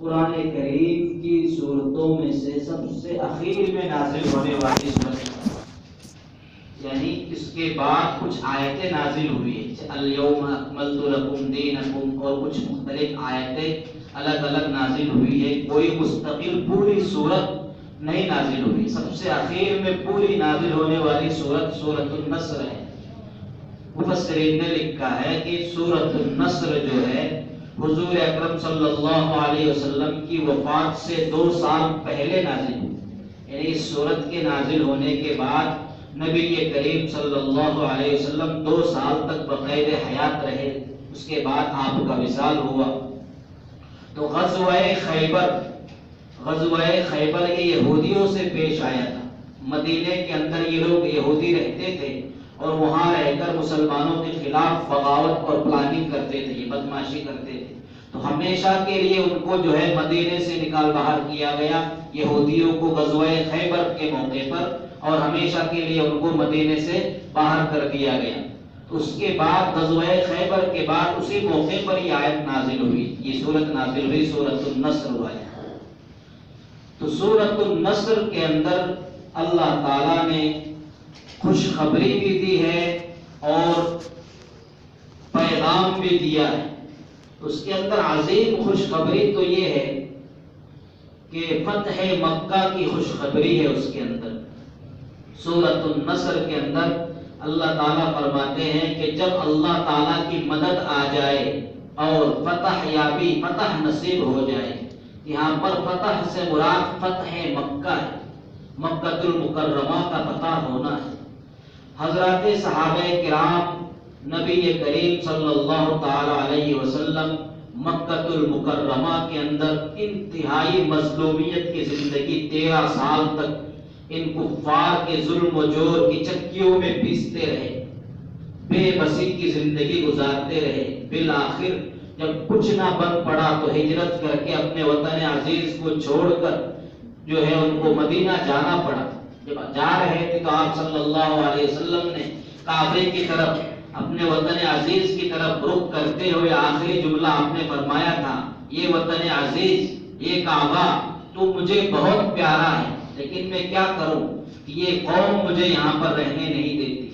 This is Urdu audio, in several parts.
قرآن کریم کی صورتوں میں سے سب سے اخیر میں نازل ہونے والی صورت، یعنی اس کے بعد کچھ آیتیں نازل ہوئی ہیں، جیسے الیوم اکملت لکم دینکم، اور کچھ مختلف آیتیں الگ الگ نازل ہوئی ہے، کوئی مستقل پوری صورت نہیں نازل ہوئی۔ سب سے اخیر میں پوری نازل ہونے والی صورت سورۃ النصر ہے۔ مفسرین نے لکھا ہے کہ سورۃ النصر جو ہے حضور اکرم صلی اللہ علیہ وسلم کی وفات سے 2 سال پہلے نازل ہوئی، یعنی اس سورت کے نازل ہونے کے بعد نبی کریم صلی اللہ علیہ وسلم 2 سال تک بقید حیات رہے، اس کے بعد آپ کا وصال ہوا۔ تو غزوہ خیبر یہ یہودیوں سے پیش آیا تھا۔ مدینے کے اندر یہ لوگ یہودی رہتے تھے اور وہاں رہ کر مسلمانوں کے خلاف بغاوت اور پلاننگ کرتے تھے، یہ بدماشی کرتے تھے۔ تو ہمیشہ کے لیے ان کو جو ہے مدینے سے نکال باہر کیا گیا، یہودیوں کو غزوہ خیبر کے موقع پر، اور ہمیشہ کے لیے ان کو مدینے سے باہر کر دیا گیا۔ تو اس کے بعد غزوہ خیبر کے بعد اسی موقع پر یہ آیت نازل ہوئی، یہ سورت نازل ہوئی، سورۃ النصر والی۔ تو سورۃ النصر کے اندر اللہ تعالیٰ نے خوشخبری بھی دی ہے اور پیغام بھی دیا ہے۔ اس کے اندر عظیم خوشخبری تو یہ ہے کہ فتح مکہ کی خوشخبری ہے۔ اس کے اندر سورۃ النصر کے اندر اللہ تعالیٰ فرماتے ہیں کہ جب اللہ تعالیٰ کی مدد آ جائے اور فتح یابی، فتح نصیب ہو جائے، یہاں پر فتح سے مراد فتح مکہ ہے، مکہ المکرمہ کا فتح ہونا ہے۔ حضرات صحابہ کرام نبی کریم صلی اللہ تعالی علیہ وسلم مکہ المکرمہ کے اندر انتہائی مظلومیت کی زندگی 13 سال تک ان کفار کے ظلم و جور کی چکیوں میں پیستے رہے، بے بسی کی زندگی گزارتے رہے۔ بالآخر جب کچھ نہ بن پڑا تو ہجرت کر کے اپنے وطن عزیز کو چھوڑ کر جو ہے ان کو مدینہ جانا پڑا۔ جب جا رہے تھے تو آپ صلی اللہ علیہ وسلم نے کعبے کی طرف، اپنے وطن عزیز کی طرف رخ کرتے ہوئے آخری جملہ آپ نے فرمایا تھا، یہ وطن عزیز، یہ کعبہ تو مجھے بہت پیارا ہے، لیکن میں کیا کروں کہ یہ قوم مجھے یہاں پر رہنے نہیں دیتی،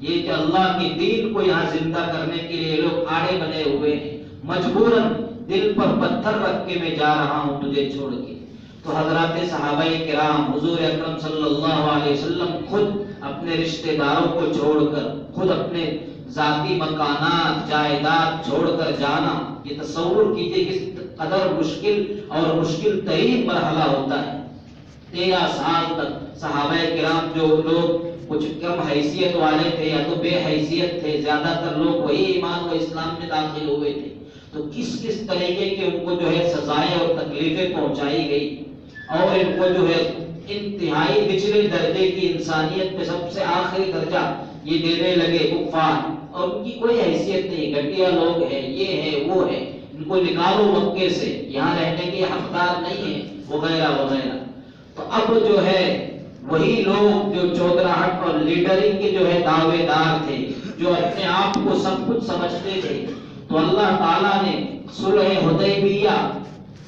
یہ کہ اللہ کی دین کو یہاں زندہ کرنے کے لیے لوگ آڑے بنے ہوئے ہیں، مجبوراً دل پر پتھر رکھ کے میں جا رہا ہوں تجھے چھوڑ کے۔ تو حضرات صحابہ کرام حضور اکرم صلی اللہ علیہ وسلم خود اپنے رشتہ داروں کو چھوڑ کر، خود اپنے ذاتی مکانات جائیداد چھوڑ کر جانا، یہ تصور کیجئے کس قدر مشکل اور مشکل ترین مرحلہ ہوتا ہے۔ 13 سال تک صحابہ کرام جو لوگ کچھ کم حیثیت والے تھے یا تو بے حیثیت تھے، زیادہ تر لوگ وہی ایمان و اسلام میں داخل ہوئے تھے، تو کس کس طریقے کے ان کو جو ہے سزائیں اور تکلیفیں پہنچائی گئی، اور ان کو جو ہے انتہائی نچلے درجے کی انسانیت میں سب سے آخری درجہ یہ دینے لگے کفار، اور ان کی کوئی حیثیت نہیں، گھٹیا لوگ ہیں، یہ ہے وہ ہے، ان کو نکالو مکے سے، یہاں رہنے کے حقدار نہیں ہیں، وغیرہ وغیرہ۔ تو اب جو ہے وہی لوگ جو چودراہٹ اور لیڈرنگ کے جو ہے دعوے دار تھے، جو اپنے آپ کو سب کچھ سمجھتے تھے، تو اللہ تعالیٰ نے صلح حدیبیہ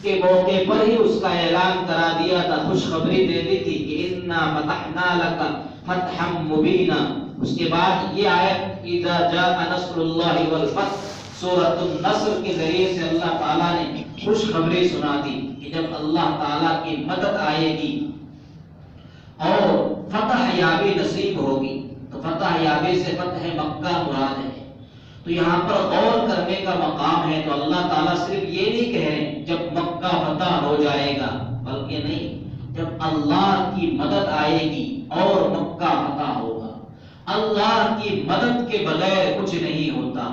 کے موقع پر ہی اس کا اعلان کرا دیا تھا، خوشخبری دے دی تھی کہ انا فتحنا لک فتحا مبینا۔ اس کے بعد یہ آیت اذا جاء نصر اللہ والفتح، سورۃ النصر کے ذریعے سے اللہ تعالیٰ نے خوشخبری سنا دی کہ جب اللہ تعالیٰ کی مدد آئے گی اور فتح یابی نصیب ہوگی، تو فتح یابی سے فتح مکہ مراد ہے۔ تو یہاں پر غور کرنے کا مقام ہے، تو اللہ تعالیٰ صرف یہ نہیں کہہ رہے جب مکہ فتح ہو جائے گا، بلکہ نہیں، جب اللہ کی مدد آئے گی اور مکہ فتح ہوگا۔ اللہ کی مدد کے بغیر کچھ نہیں ہوتا۔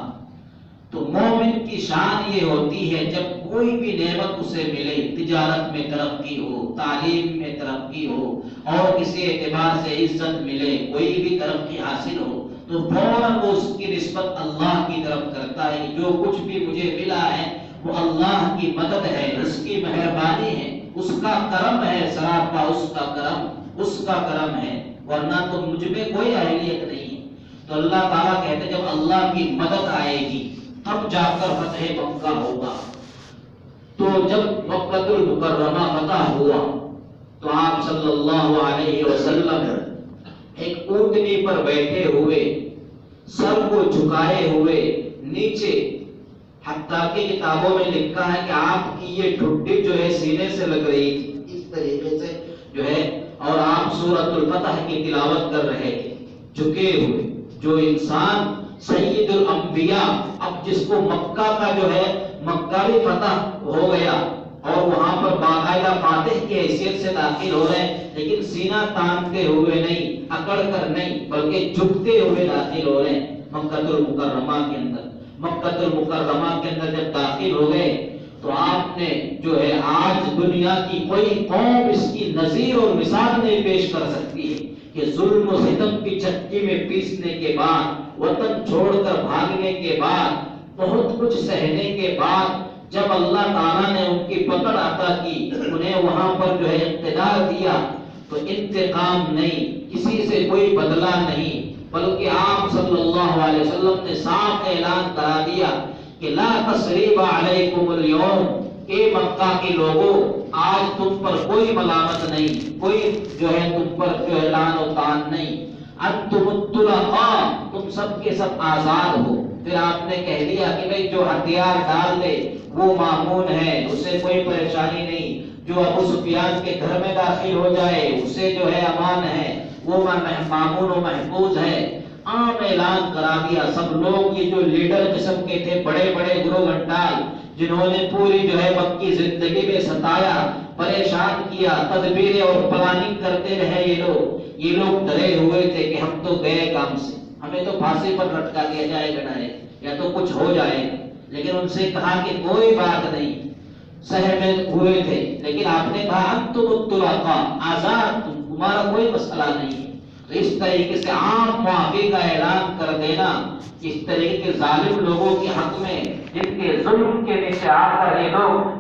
تو مومن کی شان یہ ہوتی ہے جب کوئی بھی نعمت اسے ملے، تجارت میں ترقی ہو، تعلیم میں ترقی ہو، اور کسی اعتبار سے عزت ملے، کوئی بھی ترقی حاصل ہو، تو فوراً وہ اس کی نسبت اللہ کی طرف کرتا ہے، جو کچھ بھی مجھے ملا ہے وہ اللہ کی مدد ہے، اس کی مہربانی ہے، اس کا کرم ہے، سراپا اس کا کرم ہے، ورنہ تو مجھ میں کوئی اہلیت نہیں ہے۔ تو اللہ تعالیٰ کہتے ہیں جب اللہ کی مدد آئے گی تب جا کر فتح مکہ ہوگا۔ تو جب مکہ المکرمہ فتح ہوا تو آپ صلی اللہ علیہ وسلم ایک اونٹنی پر بیٹھے ہوئے سر کو جھکائے ہوئے نیچے، حتیٰ کہ کتابوں میں لکھا ہے کہ آپ کی یہ ٹھڈی جو ہے سینے سے لگ رہی تھی، اس طریقے سے جو ہے، اور آپ سورۃ الفتح کی تلاوت کر رہے تھے جھکے ہوئے۔ جو انسان سید الانبیاء، اب جس کو مکہ کا جو ہے مکہ بھی فتح ہو گیا اور وہاں پر باقاعدہ فاتح کی حیثیت سے داخل ہو رہے ہیں، لیکن سینہ تانتے ہوئے نہیں، اکڑ کر نہیں، بلکہ جھکتے ہوئے داخل ہو رہے ہیں مکہ المکرمہ کے اندر۔ مکہ المکرمہ کے اندر جب داخل ہو گئے تو آپ نے جو ہے آج دنیا کی کوئی قوم اس کی نظیر اور مثال نہیں پیش کر سکتی ہے کہ ظلم و ستم کی چکی میں پیسنے کے بعد، وطن چھوڑ کر بھاگنے کے بعد، بہت کچھ سہنے کے بعد، جب اللہ تعالیٰ نے ان کی پکڑ عطا کی، انہیں وہاں پر جو ہے اقتدار دیا، تو انتقام نہیں، کسی سے کوئی بدلہ نہیں، بلکہ آپ صلی اللہ علیہ وسلم نے صاف اعلان کرا دیا کہ لا تثریب علیکم اليوم، کہ مکہ کے لوگوں آج تم پر کوئی ملامت نہیں، کوئی جو ہے تم پر جو اعلان و تان نہیں، انتم الطلقاء، تم سب کے سب آزاد ہو۔ پھر آپ نے کہہ دیا کہ بھئی جو ہتھیار ڈال دے وہ مامون ہے، اسے کوئی پریشانی نہیں، جو ابو سفیان کے گھر میں داخل ہو جائے اسے جو ہے امان ہے، وہ مامون و محفوظ ہے۔ عام اعلان کرا دیا۔ سب لوگ یہ جو لیڈر قسم کے تھے، بڑے بڑے گروہ گھنٹال، جنہوں نے پوری جو ہے مکی زندگی میں ستایا، پریشان کیا، تدبیریں اور پلاننگ کرتے رہے یہ لوگ ڈرے ہوئے تھے کہ ہم تو گئے کام سے، ہمیں تو پھانسی پر لٹکا دیا جائے گا ڈائریکٹ، یا تو کچھ ہو جائے گا۔ لیکن ان سے کہا کہ کوئی بات نہیں، شہر میں ہوئے تھے، لیکن آپ نے کہا انتم الطلقاء، آزاد، تمہارا کوئی مسئلہ نہیں ہے۔ تو اس طریقے سے عام معافی کا اعلان کر دینا، اس طریقے کے ظالم لوگوں کے حق میں، جن کے ظلم کے نیچے آ کر یہ لوگ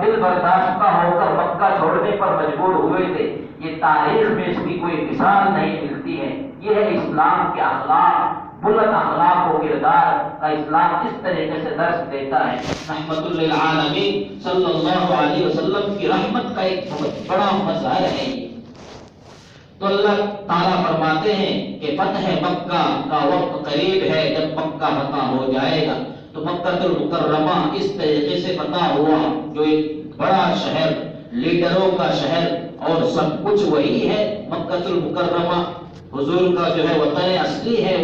دل برداشتہ ہو کر مکہ چھوڑنے پر مجبور ہوئے تھے، یہ تاریخ میں اس کی کوئی مثال نہیں ملتی ہے۔ یہ ہے اسلام کے اخلاق، بلند اخلاق و کردار کا اسلام اس طریقے سے درس دیتا ہے۔ رحمت للعالمین صلی اللہ علیہ وسلم کی رحمت کا ایک بہت بڑا مظہر ہے یہ۔ تو اللہ تعالیٰ فرماتے ہیں کہ فتح مکہ کا وقت قریب ہے، جب مکہ فتح ہو جائے گا تو مکہ المکرمہ اس طریقے سے فتح ہوا، جو ایک بڑا شہر، لیڈروں کا شہر اور سب کچھ وہی ہے۔ مکہ المکرمہ حضور کا جو ہے وطن اصلی ہے۔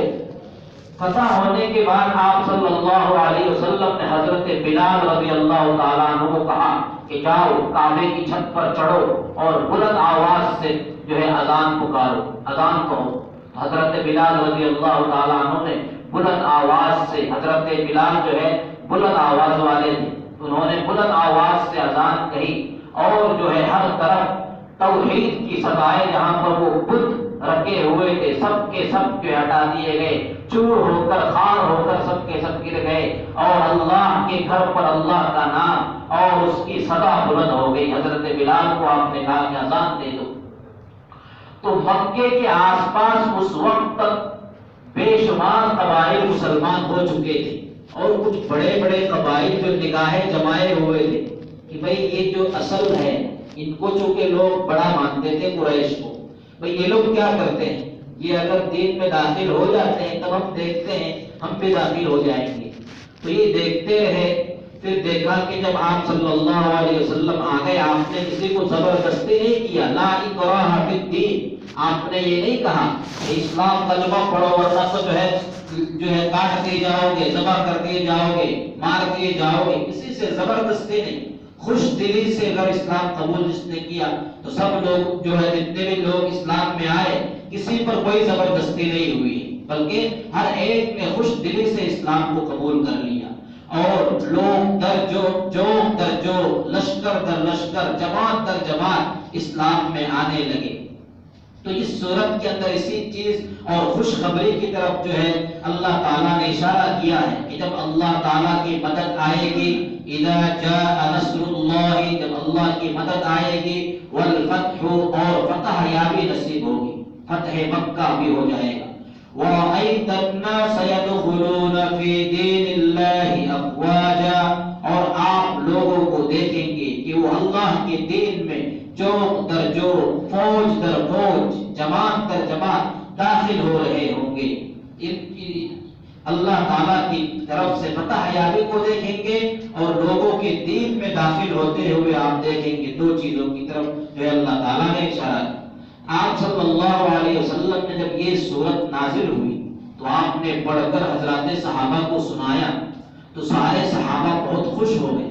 فتح ہونے کے بعد آپ صلی اللہ علیہ وسلم نے حضرت بلال رضی اللہ تعالیٰ عنہ کو کہا کہ جاؤ کعبے کی چھت پر چڑھو اور بلند آواز سے جو ہے اذان پکارو، اذان کہو۔ حضرت بلال رضی اللہ تعالیٰ عنہ نے بلند آواز سے، حضرت بلال جو ہے بلند آواز والے تھے، انہوں نے بلند آواز سے اذان کہی، اور جو ہے ہر طرف توحید کی صدائیں، جہاں پر وہ بت رکھے ہوئے تھے سب کے سب جو ہٹا دیے گئے، چور ہو کر خار ہو کر سب کے سب گر گئے، اور اللہ کے گھر پر اللہ کا نام اور اس کی صدا بلند ہو گئی۔ حضرت بلال کو آپ نے کہا کہ اذان دے دو۔ تو مکے کے آس پاس اس وقت تک بے شمار قبائل مسلمان ہو چکے تھے، اور کچھ بڑے بڑے قبائل جو نگاہیں جمائے ہوئے تھے کہ بھئی یہ جو اصل ہے، ان کو چونکہ لوگ بڑا مانتے تھے قریش کو، بھئی یہ لوگ کیا کرتے ہیں، یہ اگر دین میں داخل ہو جاتے ہیں تب ہم دیکھتے ہیں ہم بھی داخل ہو جائیں گے۔ تو یہ دیکھتے رہے، پھر دیکھا کہ جب آپ صلی اللہ علیہ وسلم آ گئے، آپ نے کسی کو زبردستی نہیں کیا، لا اکراہ فی الدین، آپ نے یہ نہیں کہا کہ اسلام کلمہ پڑھو ورنہ تو جو ہے کاٹ دیے جاؤ گے، ذبح کر دیے جاؤ گے، مار دیے جاؤ گے، کسی سے زبردستی نہیں، خوش دلی سے اگر اسلام قبول جس نے کیا تو سب لوگ جو ہے جتنے بھی لوگ اسلام میں آئے، کسی پر کوئی زبردستی نہیں ہوئی، بلکہ ہر ایک نے خوش دلی سے اسلام کو قبول کر لیا، اور لوگ در جو لشکر در لشکر، جماعت در جماعت اسلام میں آنے لگے۔ تو اس صورت کے اندر اسی چیز اور خوشخبری کی طرف جو ہے اللہ تعالیٰ نے اشارہ کیا ہے کہ جب اللہ تعالیٰ کی مدد آئے گی، اذا جاء نصر اللہ، جب اللہ کی مدد آئے گی، والفتح، اور فتح یابی نصیب ہوگی، فتح مکہ بھی ہو جائے گا، وَرَأَيْتَ النَّاسَ يَدْخُلُونَ فِي دِينِ اللَّهِ أَفْوَاجًا، اور آپ لوگوں کو دیکھیں گے کہ وہ اللہ کے دین میں جوق در جوق، فوج در فوج، جماعت در جماعت داخل ہو رہے ہوں گے۔ ان کی اللہ تعالیٰ کی طرف سے فتح یابی کو دیکھیں گے اور لوگوں کے دین میں داخل ہوتے ہوئے آپ دیکھیں گے دو چیزوں کی طرف جو اللہ تعالیٰ نے اشارہ کیا۔ آپ صلی اللہ علیہ وسلم نے جب یہ سورت نازل ہوئی تو آپ نے پڑھ کر حضرات صحابہ کو سنایا تو سارے صحابہ بہت خوش ہو گئے۔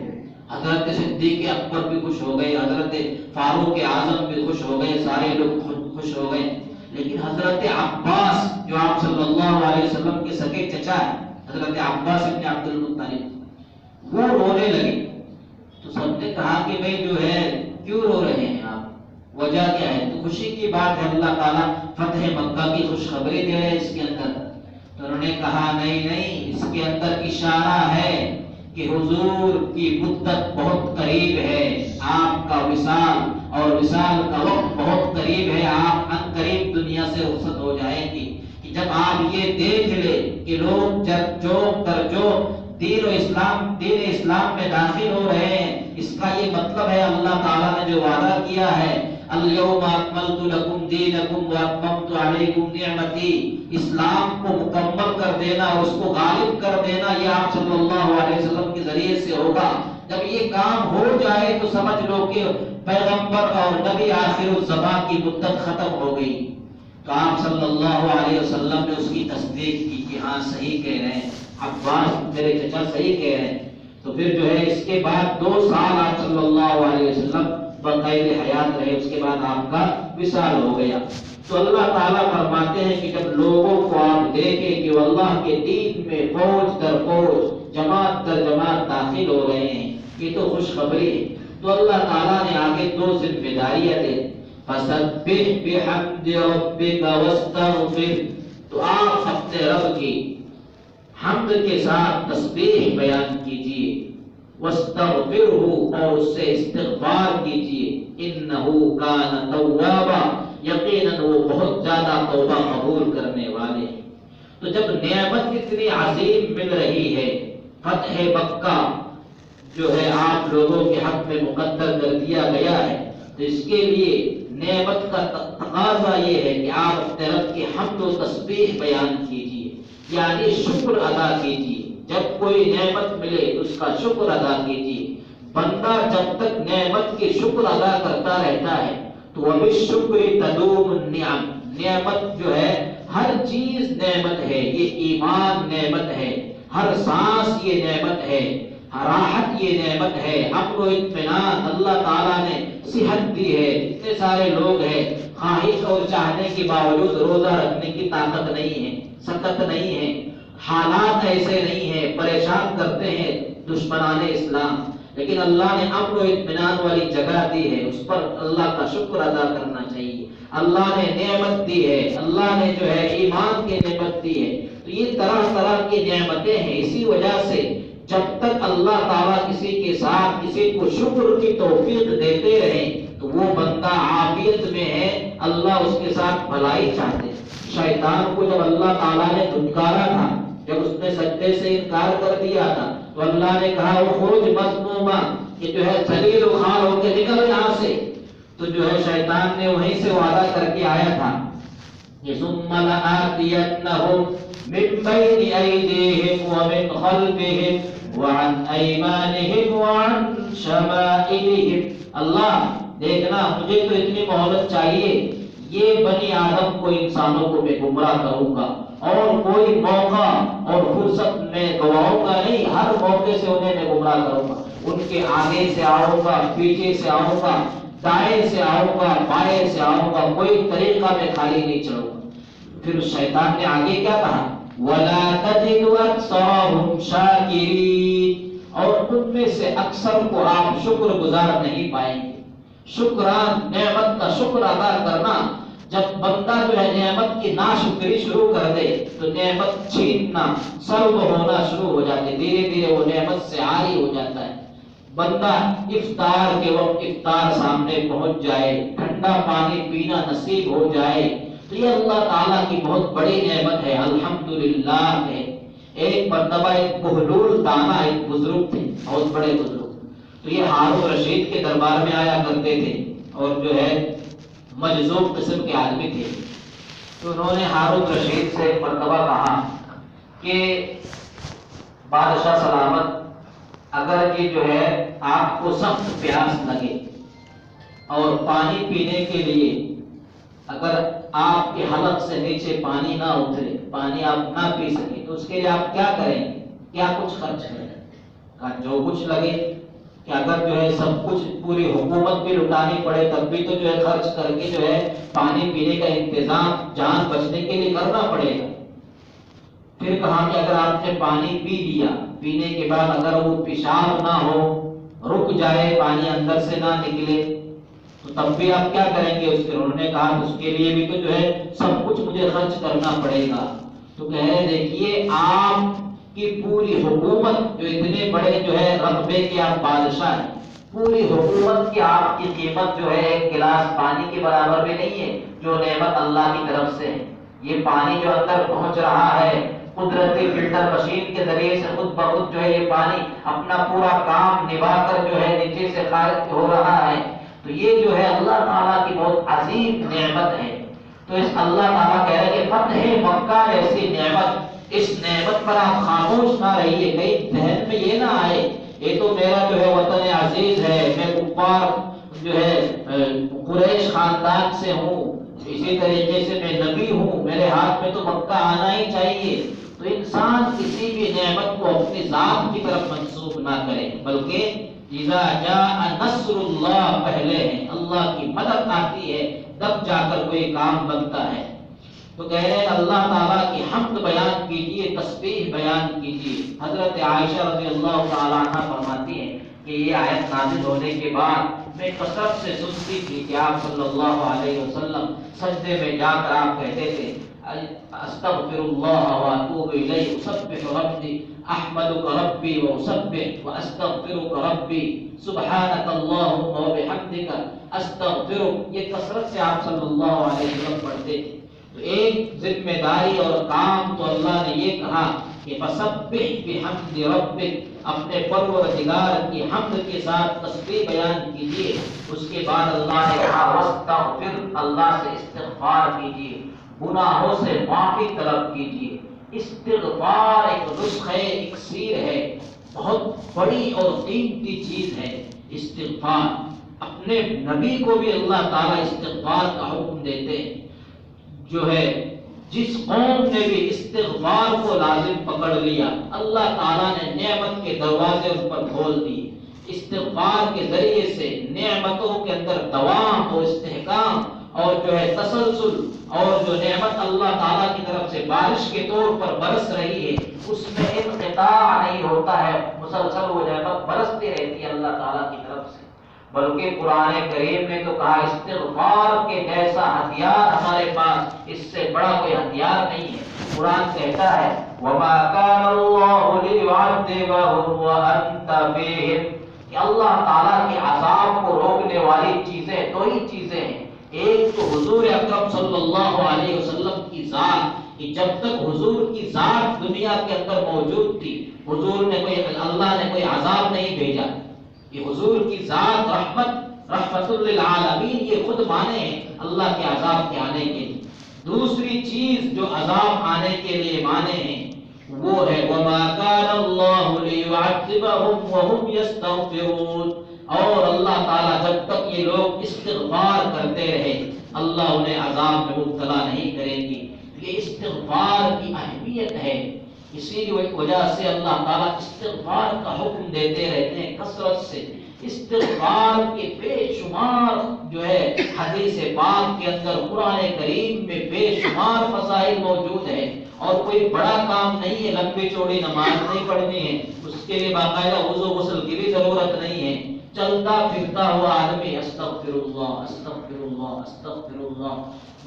حضرت صدیق اکبر بھی خوش ہو گئے، حضرت فاروق اعظم بھی خوش ہو گئے، سارے لوگ خوش ہو گئے۔ لیکن حضرت عباس جو آپ صلی اللہ علیہ وسلم کے سگے چچا ہے، حضرت عباس ابن عبد المطلب، وہ رونے لگے۔ تو سب نے کہا کہ بھئی جو ہے کیوں رو رہے ہیں آپ، وجہ کیا ہے؟ تو خوشی کی بات ہے، اللہ تعالیٰ فتح مکہ کی خوشخبری دے رہے ہیں اس کے اندر۔ تو انہوں نے کہا نہیں، اس کے اندر اشارہ ہے کہ حضور کی مدت بہت قریب ہے، آپ کا وصال اور وصال کا وقت بہت قریب ہے، آپ ان قریب دنیا سے رخصت ہو جائیں گی۔ کہ جب آپ یہ دیکھ لے کہ لوگ جب جوق در جوق دین اسلام میں داخل ہو رہے ہیں، اس کا یہ مطلب ہے اللہ تعالیٰ نے جو وعدہ کیا ہے اليوم اکملت لکم دینکم واتممت علیکم نعمتی، اسلام کو مکمل کر دینا اور اس کو غالب کر دینا یہ آپ صلی اللہ علیہ وسلم کے ذریعے سے ہوگا۔ جب یہ کام ہو جائے تو سمجھ لو کہ پیغمبر اور نبی آخر الزمان کی مدت ختم ہو گئی۔ تو آپ صلی اللہ علیہ وسلم نے اس کی تصدیق کی کہ ہاں صحیح کہہ رہے ہیں، عباس میرے چچا صحیح کہہ رہے ہیں۔ تو پھر جو ہے اس کے بعد 2 سال آپ صلی اللہ علیہ وسلم بقید حیات رہے، اس کے بعد آپ کا وصال ہو گیا۔ تو اللہ تعالیٰ فرماتے ہیں کہ جب لوگوں کو آپ دیکھیں کہ وہ اللہ کے دین میں فوج در فوج، جماعت در جماعت داخل ہو رہے ہیں، یہ تو خوشخبری ہے۔ تو اللہ تعالیٰ نے آگے 2 ذمہ داریاں دی، فسبح بحمد ربک واستغفر، تو آپ اپنے رب کی حمد کے ساتھ تسبیح بیان کیجیے، واستغفرہ، اور اس سے استغفار کیجیے، انہ کان توابا، یقیناً وہ بہت زیادہ توبہ قبول کرنے والے ہیں۔ تو جب نعمت اتنی عظیم مل رہی ہے، فتح مکہ جو ہے آپ لوگوں کے حق میں مقدر کر دیا گیا ہے، تو اس کے لیے نعمت کا تقاضا یہ ہے کہ آپ اپنے رب کی حمد و تسبیح بیان کیجیے، یعنی شکر ادا کیجیے۔ جب کوئی نعمت ملے اس کا شکر ادا کیجیے۔ بندہ جب تک نعمت کی شکر ادا کرتا رہتا ہے تو وَبِالشُّكْرِ تَدُومُ النِّعَمْ، نعمت جو ہے ہر چیز نعمت ہے، یہ ایمان نعمت ہے، ہر سانس یہ نعمت ہے، راحت یہ نعمت ہے، امن و اطمینان اللہ تعالیٰ نے صحت دی ہے۔ اتنے سارے لوگ ہیں خواہش اور چاہنے کے باوجود روزہ رکھنے کی طاقت نہیں ہے، سکت نہیں ہے، حالات ایسے نہیں ہیں، پریشان کرتے ہیں دشمنان اسلام، لیکن اللہ نے امن و اطمینان والی جگہ دی ہے، اس پر اللہ کا شکر ادا کرنا چاہیے۔ اللہ نے نعمت دی ہے، اللہ نے جو ہے ایمان کی نعمت دی ہے، تو یہ طرح طرح کی نعمتیں ہیں۔ اسی وجہ سے جب تک اللہ تعالیٰ کسی کے ساتھ کسی کو شکر کی توفیق دیتے رہیں تو وہ بندہ عافیت میں ہے، اللہ اس کے ساتھ بھلائی چاہتے ہیں۔ شیطان کو جب اللہ تعالیٰ نے دھتکارا تھا، جب اس نے سجدے سے انکار کر دیا تھا تو اللہ نے کہا اخرج مذموما، کہ جو ہے ذلیل و خوار ہو کے نکل یہاں سے۔ تو جو ہے شیطان نے وہیں سے وعدہ کر کے آیا تھا ثم لآتینہم من بین ایدیہم ومن خلفہم وعن ایمانہم وعن شمائلہم۔ اللہ دیکھنا مجھے تو اتنی مہلت چاہیے، یہ بنی آدم کو انسانوں کو میں گمراہ کروں گا اور کوئی موقع اور فرصت میں گواؤں گا نہیں، ہر موقع سے انہیں میں گمراہ کروں گا۔ ان کے آگے سے آؤں گا، پیچھے سے آؤں گا، دائیں سے آؤں گا، بائیں سے آؤں گا، کوئی طریقہ میں خالی نہیں چلوں گا۔ پھر شیطان نے آگے کیا کہا وَلَا تَجِدُ أَكْثَرَهُمْ شَاكِرِينَ، اور ان میں سے اکثر کو آپ شکر گزار نہیں پائیں گے۔ شکران، نعمت کا شکر ادا کرنا، جب بندہ جو ہے نعمت کی ناشکری شروع کر دے تو نعمت چھیننا، سلب ہونا شروع ہو جاتے، دھیرے دھیرے وہ نعمت سے عاری ہو جاتا ہے۔ بندہ افطار کے وقت افطار سامنے پہنچ جائے، ٹھنڈا پانی پینا نصیب ہو جائے تو یہ اللہ تعالیٰ کی بہت بڑی نعمت ہے، الحمدللہ ہے۔ ایک مرتبہ ایک بہلول دانا ایک بزرگ تھے، بہت بڑے بزرگ، تو یہ ہارون رشید کے دربار میں آیا کرتے تھے اور جو ہے مجذوب قسم کے آدمی تھے. تو انہوں نے ہارون رشید سے ایک مرتبہ کہا کہ بادشاہ سلامت، اگر یہ جو ہے آپ کو سخت پیاس لگے اور پانی پینے کے لیے اگر آپ کے حلق سے نیچے پانی نہ اترے، پانی آپ نہ پی سکیں، تو اس کے لیے آپ کیا کریں گے؟ کیا کچھ خرچ کریں؟ کہا جو کچھ لگے، کہ اگر جو ہے سب کچھ پوری حکومت بھی لٹانی پڑے تب بھی تو جو ہے خرچ کر کے جو ہے پانی پینے کا انتظام جان بچنے کے لیے کرنا پڑے گا. پھر کہا کہ اگر آپ نے پانی پی لیا، پینے کے بعد اگر وہ پیشاب نہ ہو، رک جائے، پانی اندر سے نہ نکلے، تو تب بھی آپ کیا کریں گے؟ اس کے انہوں نے کہا اس کے لیے بھی تو جو ہے سب کچھ مجھے خرچ کرنا پڑے گا. تو کہہ رہے دیکھیے آپ کی پوری حکومت، جو اتنے بڑے جو ہے رقبے کے آپ بادشاہ ہیں، پوری حکومت کی آپ کی قیمت جو ہے ایک گلاس پانی کے برابر بھی نہیں ہے جو نعمت اللہ کی طرف سے ہے. یہ پانی جو اندر پہنچ رہا ہے قدرتی فلٹر مشین کے ذریعے سے خود بخود جو ہے یہ پانی اپنا پورا کام نبھا کر جو ہے نیچے سے خارج ہو رہا ہے. تو یہ جو ہے اللہ تعالیٰ کی بہت عظیم نعمت ہے. تو اس اللہ تعالیٰ کہہ رہے کہ فتح مکہ ایسی نعمت، اس نعمت پر آپ خاموش نہ رہیے. کہیں ذہن میں یہ نہ آئے یہ تو میرا جو ہے وطن عزیز ہے، میں کفار جو ہے قریش خاندان سے ہوں، اسی طریقے سے میں نبی ہوں، میرے ہاتھ میں تو مکہ آنا ہی چاہیے. تو انسان کسی بھی نعمت کو اپنی ذات کی طرف منسوب نہ کرے، بلکہ اذا جاء نصر اللہ پہلے ہے، اللہ کی مدد آتی ہے تب جا کر کوئی کام بنتا ہے. تو کہہ رہے ہیں اللہ تعالیٰ کی حمد بیان کیجئے، تسبیح بیان کیجئے. حضرت عائشہ رضی اللہ تعالیٰ عنہ فرماتی ہیں کہ یہ آیت نازل ہونے کے بعد میں کثرت سے سنتی تھی کہ آپ صلی اللہ علیہ وسلم سجدے میں جا کر آپ کہتے تھے استغفر اللہ واتوب الیہ، اسبح ربی، احمدک ربی واسبح واستغفرک ربی، سبحانک اللہم وبحمدک استغفرک. یہ کثرت سے آپ صلی اللہ علیہ وسلم پڑھتے تھے. تو ایک ذمہ داری اور کام تو اللہ نے یہ کہا کہ فسبح بحمد ربک، اپنے پروردگار کی حمد کے ساتھ تسبیح بیان کیجیے. اس کے بعد اللہ نے کہا واستغفر، اللہ سے استغفار کیجیے، گناہوں سے معافی طلب کیجیے. استغفار ایک نسخہ اکسیر ہے، بہت بڑی اور قیمتی چیز ہے استغفار. اپنے نبی کو بھی اللہ تعالیٰ استغفار کا حکم دیتے ہیں. جو ہے جس قوم نے بھی استغفار کو لازم پکڑ لیا، اللہ تعالیٰ نے نعمت کے دروازے ان پر کھول دیے. استغفار کے ذریعے سے نعمتوں کے اندر دوام اور استحکام اور جو ہے تسلسل، اور جو نعمت اللہ تعالیٰ کی طرف سے بارش کے طور پر برس رہی ہے اس میں انقطاع نہیں ہوتا ہے، مسلسل وہ نعمت برستی رہتی ہے اللہ تعالیٰ کی طرف سے. بلکہ قرآن کریم نے تو کہا استغفار کے جیسا ہتھیار ہمارے پاس اس سے بڑا کوئی ہتھیار نہیں ہے. قرآن کہتا ہے وَمَا كَانَ اللَّهُ لِيُعَذِّبَهُمْ وَأَنْتَ فِيهِمْ، کہ اللہ تعالیٰ کے عذاب کو روکنے والی چیزیں دو ہی چیزیں ہیں. ایک تو حضور اکرم صلی اللہ علیہ وسلم کی ذات، کہ جب تک حضور کی ذات دنیا کے اندر موجود تھی حضور نے اللہ نے کوئی عذاب نہیں بھیجا. یہ حضور کی ذات رحمت للعالمین، یہ خود مانے ہیں اللہ کے عذاب کے آنے کے لیے. دوسری چیز جو عذاب آنے کے لیے مانے ہیں وہ ہے وَمَا كَانَ اللَّهُ لِيُعَذِّبَهُمْ وَهُمْ يَسْتَغْفِرُونَ، اور اللہ تعالیٰ جب تک یہ لوگ استغفار کرتے رہے اللہ انہیں عذاب میں مبتلا نہیں کریں گے. یہ استغفار کی اہمیت ہے، اسی وجہ سے اللہ تعالیٰ استغفار کا حکم دیتے رہتے ہیں کثرت سے. استغفار کے بے شمار جو ہے حدیث پاک کے اندر قرآن کریم میں بے شمار مسائل موجود ہیں، اور کوئی بڑا کام نہیں ہے، لمبی چوڑی نماز نہیں پڑھنی ہے، اس کے لیے باقاعدہ وضو غسل کی بھی ضرورت نہیں ہے. چلتا پھرتا ہوا آدمی استغفر اللہ استغفر اللہ استغفر اللہ،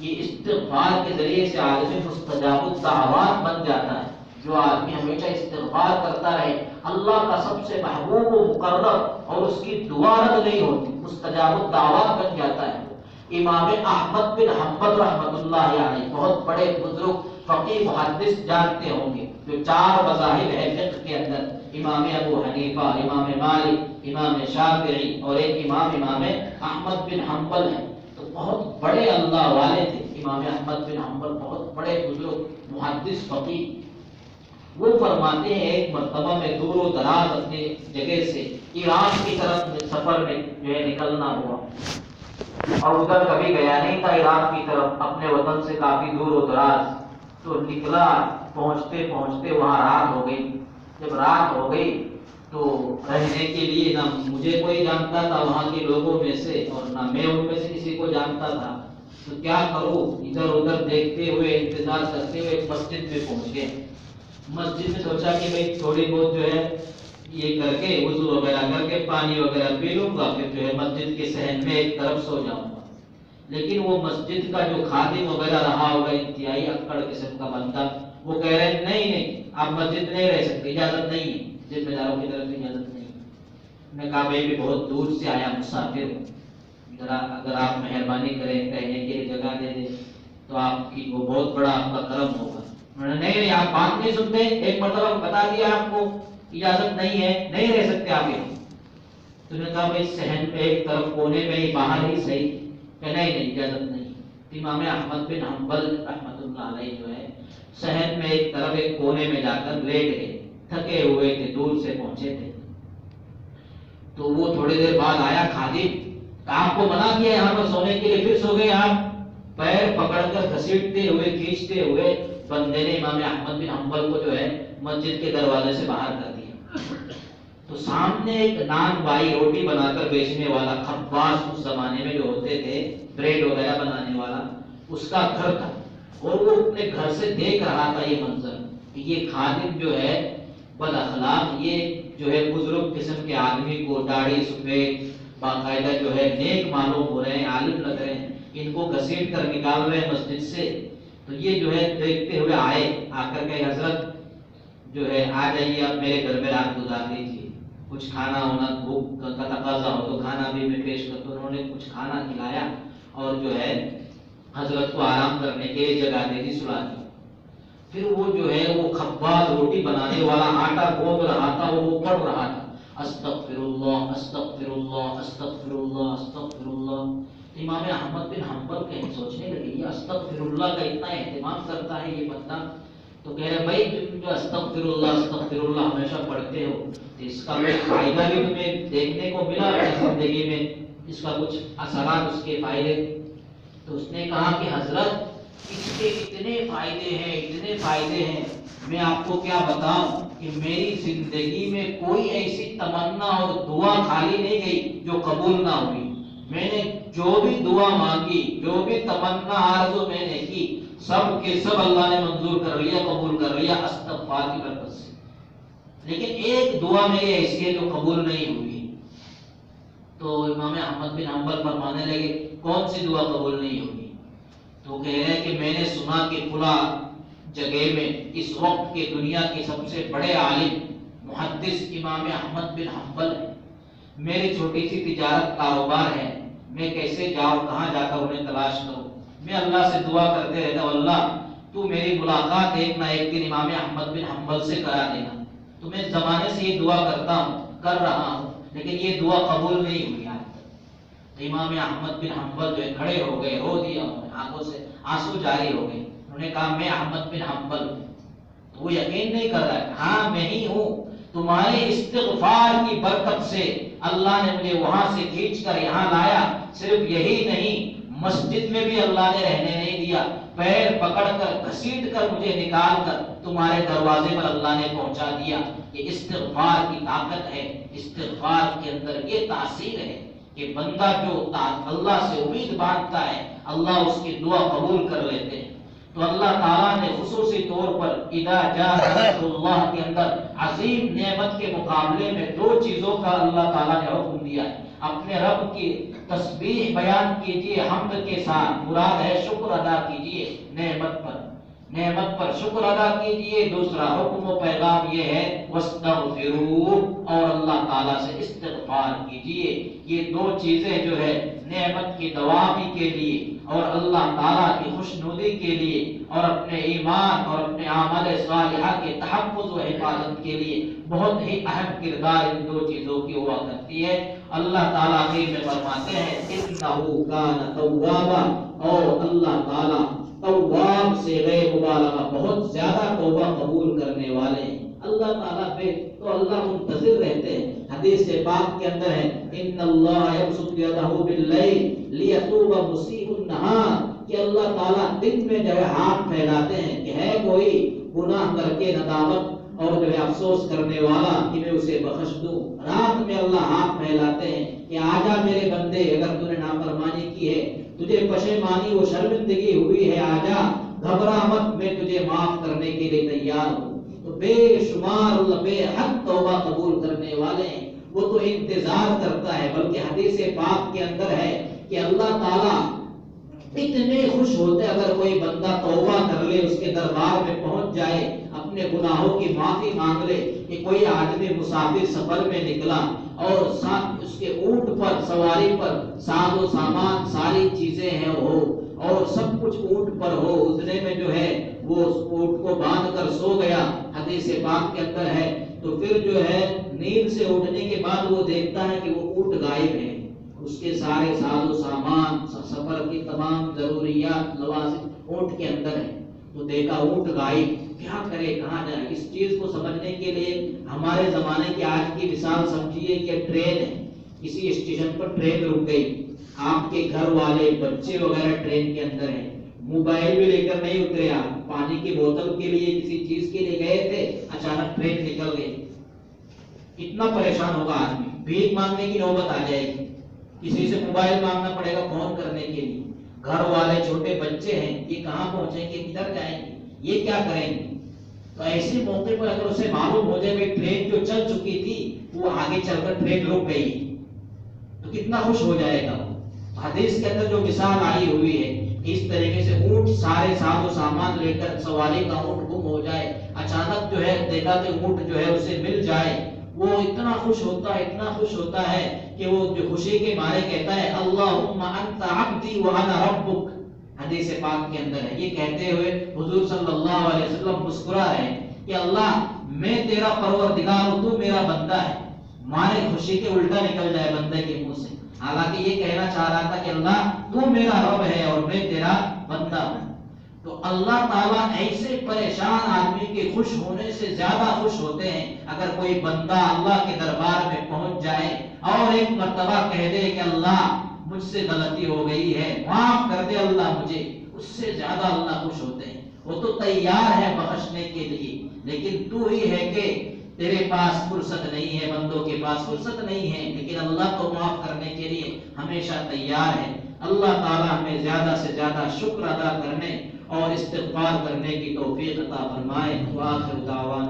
یہ استغفار کے ذریعے سے آدمی مستجاب الدعوات بن جاتا ہے. جو آدمی ہمیشہ استغفار کرتا رہے اللہ کا سب سے محبوب و مقرب، اور اس کی دعا رد نہیں ہوتی، مستجاب الدعوات بن جاتا ہے. امام احمد بن حنبل رحمۃ اللہ علیہ بہت بڑے بزرگ فقیہ محدث جانتے ہوں گے، جو 4 مذاہب ہیں فقہ کے اندر. امام ابو حنیفہ، امام مالک، امام شافعی اور ایک امام احمد بن حنبل ہیں۔ تو بہت بڑے اللہ والے تھے امام احمد بن حنبل، بہت بڑے بزرگ محدث فقیہ۔ وہ فرماتے ہیں ایک مرتبہ میں دور و دراز اپنی جگہ سے عراق کی طرف سفر میں جو ہے نکلنا ہوا، اور ادھر کبھی گیا نہیں تھا عراق کی طرف، اپنے وطن سے کافی دور و دراز۔ تو نکلا، پہنچتے پہنچتے وہاں رات ہو گئی۔ جب رات ہو گئی تو رہنے کے لیے نہ مجھے کوئی جانتا تھا وہاں کے لوگوں میں سے، اور نہ میں ان میں سے کسی کو جانتا تھا، تو کیا کروں، ادھر ادھر دیکھتے ہوئے انتظار کرتے ہوئے ایک مسجد میں پہنچ گئے۔ مسجد میں سوچا کہ بھئی تھوڑی بہت جو ہے یہ کر کے وضو وغیرہ کر کے پانی وغیرہ پی لوں گا، پھر جو ہے مسجد کے صحن میں ایک طرف سو جاؤں گا۔ لیکن وہ مسجد کا جو خادم وغیرہ رہا ہوگا انتہائی اکڑ قسم کا بندہ، وہ کہہ رہے نہیں آپ مسجد نہیں رہ سکتے، اجازت نہیں ہے، ذمہ داروں کی طرف سے اجازت نہیں ہے۔ میں نے کہا بھائی بھی بہت دور سے آیا مسافر ہوں، ذرا اگر آپ مہربانی کریں رہنے کے لیے جگہ دے دیں تو آپ کی وہ بہت بڑا آپ کا کرم ہوگا۔ انہوں نے نہیں آپ بات نہیں سنتے، ایک مرتبہ بتا دیا آپ کو اجازت نہیں ہے، نہیں رہ سکتے آپ یہاں۔ تو نے کہا بھائی صحن پہ ایک طرف کونے میں ہی باہر ہی صحیح، کہ نہیں اجازت نہیں۔ امام احمد بن حنبل رحمۃ اللہ علیہ جو ہے صحن میں ایک طرف ایک کونے میں جا کر لیٹ گئے، تھکے ہوئے تھے، دور سے پہنچے تھے۔ تو وہ تھوڑی دیر بعد آیا خادم، آپ کو منع کیا یہاں پر سونے کے لیے، پھر سو گئے آپ۔ پیر پکڑ کر گھسیٹتے ہوئے کھینچتے ہوئے بندے نے امام احمد بن حنبل کو جو ہے مسجد کے دروازے سے باہر کر دیا۔ تو سامنے ایک نان بائی روٹی بنا کر بیچنے والا خباز اس زمانے میں جو ہوتے تھے بریڈ وغیرہ بنانے والا، اس کا گھر تھا، اور وہ اپنے گھر سے دیکھ رہا تھا یہ منظر کہ یہ خادم جو ہے بد اخلاق، یہ جو ہے بزرگ قسم کے آدمی کو داڑھی سفید باقاعدہ جو ہے نیک معلوم ہو رہے ہیں، عالم لگ رہے ہیں، ان کو گھسیٹ کر نکال رہے ہیں مسجد سے۔ تو یہ جو ہے دیکھتے ہوئے آئے، آ کر کے حضرت جو ہے آ جائیے آپ میرے گھر میں رات گزار دیجیے، کچھ کھانا ہونا بھوک کا تقاضا ہو تو کھانا بھی میں پیش کرتا ہوں۔ انہوں نے کچھ کھانا کھلایا اور جو ہے حضرت کو آرام کرنے کے لیے جگہ دے دی، سلا دی۔ پھر وہ جو ہے وہ خباز روٹی بنانے والا آٹا گوندھ رہا تھا، وہ پڑھ رہا تھا استغفر اللہ استغفر اللہ استغفر اللہ استغفر اللہ۔ امام احمد بن حنبل کہیں سوچنے لگے یہ استغفر اللہ کا اتنا اہتمام کرتا ہے یہ بندہ، تو کہہ رہے بھائی تم جو استغفر اللہ ہمیشہ پڑھتے ہو تو اس کا کوئی فائدہ بھی تمہیں دیکھنے کو ملا اپنی زندگی میں، اس کا کچھ اثرات اس کے فائدے؟ تو اس نے کہا کہ حضرت اس کے اتنے فائدے ہیں، اتنے فائدے ہیں، میں آپ کو کیا بتاؤں کہ میری زندگی میں کوئی ایسی تمنا اور دعا خالی نہیں گئی جو قبول نہ ہوئی۔ میں نے جو بھی دعا مانگی، جو بھی تمنا آرزو میں نے کی، سب کے سب اللہ نے منظور کر لیا، قبول کر لیا استغفار کی برکت سے۔ لیکن ایک دعا میری ایسی ہے جو قبول نہیں ہوئی۔ تو امام احمد بن حنبل فرمانے لگے کون سی دعا قبول نہیں ہوئی؟ تو کہہ رہے ہیں کہ میں نے سنا کہ فلاں جگہ میں اس وقت کے دنیا کے سب سے بڑے عالم محدث امام احمد بن حنبل ہیں، میری چھوٹی سی تجارت کاروبار ہے، میں کیسے جاؤں، کہاں جا کر انہیں تلاش کروں؟ میں اللہ سے دعا کرتے رہتا ہوں اللہ تو میری ملاقات ایک نہ ایک دن امام احمد بن حنبل سے کرا دینا۔ تو میں زمانے سے یہ دعا کرتا ہوں، کر رہا ہوں، لیکن یہ دعا قبول نہیں ہوئی آج تک۔ تو امام احمد بن حنبل جو ہے کھڑے ہو گئے، رو دیا، آنکھوں سے آنسو جاری ہو گئے۔ انہوں نے کہا میں احمد بن حنبل ہوں۔ تو وہ یقین نہیں کر رہا ہے، ہاں میں ہی ہوں، تمہارے استغفار کی برکت سے اللہ نے مجھے وہاں سے کھینچ کر یہاں لایا۔ صرف یہی نہیں، مسجد میں بھی اللہ نے رہنے نہیں دیا، پیر پکڑ کر گھسیٹ کر مجھے نکال کر تمہارے دروازے پر اللہ نے پہنچا دیا۔ یہ استغفار کی طاقت ہے، استغفار کے اندر یہ تاثیر ہے کہ بندہ جو اللہ سے امید باندھتا ہے اللہ اس کی دعا قبول کر لیتے ہیں۔ تو اللہ تعالیٰ نے خصوصی طور پر اذا جاء نصر اللہ کے اندر عظیم نعمت کے مقابلے میں دو چیزوں کا اللہ تعالیٰ نے حکم دیا ہے۔ اپنے رب کی تسبیح بیان کیجئے حمد کے ساتھ، مراد ہے شکر ادا کیجئے نعمت پر شکر ادا کیجئے۔ دوسرا حکم و پیغام یہ ہے وَاسْتَغْفِرُوا، اور اللہ تعالیٰ سے استغفار کیجئے۔ یہ دو چیزیں جو ہے نعمت کی دوامی کے لیے اور اللہ تعالیٰ کی خوشنودی کے لیے اور اپنے ایمان اور اپنے عمل صالحہ کے تحفظ و حفاظت کے لیے بہت ہی اہم کردار ان دو چیزوں کی ہوا کرتی ہے۔ اللہ تعالیٰ آخر میں فرماتے ہیں انہ کان توابا، اور اللہ تعالیٰ تواب سے غیر مبالغہ بہت زیادہ توبہ قبول کرنے والے ہیں۔ اللہ تعالیٰ پہ تو اللہ منتظر رہتے ہیں۔ حدیث پاک کے اندر ہے ان اللہ یبسط یدہ باللیل لیتوب مسیء النہار، کہ اللہ تعالیٰ دن میں جو ہے ہاتھ پھیلاتے ہیں کہ ہے کوئی گناہ کر کے ندامت اور جو ہے افسوس کرنے والا کہ میں اسے بخش دوں، رات میں اللہ ہاتھ پھیلاتے ہیں کہ آجا میرے بندے، اگر تو نے نافرمانی کی ہے، تجھے پشیمانی و شرمندگی ہوئی ہے، آجا گھبرا مت، میں تجھے معاف کرنے کے لیے تیار ہوں۔ تو بے شمار اللہ بے حد توبہ قبول کرنے والے ہیں، وہ تو انتظار کرتا ہے۔ بلکہ حدیث پاک کے اندر ہے کہ اللہ تعالیٰ اتنے خوش ہوتے اگر کوئی بندہ توبہ کر لے، اس کے دربار میں پہنچ جائے، اپنے گناہوں کی معافی مانگ لے، کہ کوئی آدمی مسافر سفر میں نکلا اور اس کے اونٹ پر سواری پر ساز و سامان ساری چیزیں ہیں ہو اور سب کچھ اونٹ پر ہو، اتنے میں جو ہے وہ اس اونٹ کو باندھ کر سو گیا، حدیث پاک کے اندر ہے، تو پھر جو ہے نیند سے اٹھنے کے بعد وہ دیکھتا ہے کہ وہ اونٹ غائب ہے، اس کے سارے ساز و سامان سفر کی تمام ضروریات لوازم اونٹ کے اندر ہے، تو دیکھا اونٹ غائب، کیا کرے کہاں جائے؟ اس چیز کو سمجھنے کے لیے ہمارے زمانے کی آج کی مثال سمجھیے کہ ٹرین ہے، کسی اسٹیشن پر ٹرین رک گئی، آپ کے گھر والے بچے وغیرہ ٹرین کے اندر ہیں، موبائل بھی لے کر نہیں اترے، آپ پانی کی بوتل کے لیے کسی چیز کے لیے گئے تھے، اچانک ٹرین نکل گئی، کتنا پریشان ہوگا آدمی، بھیک مانگنے کی نوبت آ جائے گی، کسی سے موبائل مانگنا پڑے گا فون کرنے کے لیے، گھر والے چھوٹے بچے ہیں، یہ کہاں پہنچیں گے، کدھر جائیں گے، یہ کیا کریں گے؟ تو ایسے موقع پر اگر اسے معلوم ہو جائے کہ ٹرین جو چل چکی تھی وہ آگے چل کر ٹرین رک گئی تو کتنا خوش ہو جائے گا۔ حدیث کے اندر جو مثال آئی ہوئی ہے، اس طریقے سے اونٹ سارے ساز و سامان لے کر سواری کا اونٹ گم ہو جائے، اچانک جو ہے دیکھا کہ اونٹ جو ہے اسے مل جائے، وہ اتنا خوش ہوتا ہے، اتنا خوش ہوتا ہے کہ وہ جو خوشی کے مارے کہتا ہے اللہم انت عبدی وانا ربک، حدیث پاک کے اندر ہے۔ یہ کہتے ہوئے حضور صلی اللہ علیہ وسلم مسکرا رہے ہیں کہ اللہ میں تیرا پروردگار ہوں، تو میرا بندہ ہے، مارے خوشی کے الٹا نکل جائے بندے کے منہ سے، حالانکہ یہ کہنا چاہ رہا تھا کہ اللہ تو میرا رب ہے اور میں تیرا بندہ ہوں۔ تو اللہ تعالیٰ ایسے پریشان آدمی کے خوش ہونے سے زیادہ خوش ہوتے ہیں اگر کوئی بندہ اللہ کے دربار میں پہنچ جائے اور ایک مرتبہ کہہ دے کہ اللہ مجھ سے غلطی ہو گئی ہے، معاف کر دے اللہ مجھے، اس سے زیادہ اللہ خوش ہوتے ہیں۔ وہ تو تیار ہے بخشنے کے لیے، لیکن تو ہی ہے کہ تیرے پاس فرصت نہیں ہے، بندوں کے پاس فرصت نہیں ہے، لیکن اللہ تو معاف کرنے کے لیے ہمیشہ تیار ہے۔ اللہ تعالیٰ ہمیں زیادہ سے زیادہ شکر ادا کرنے اور استغفار کرنے کی توفیق عطا فرمائے۔ وآخر دعوانا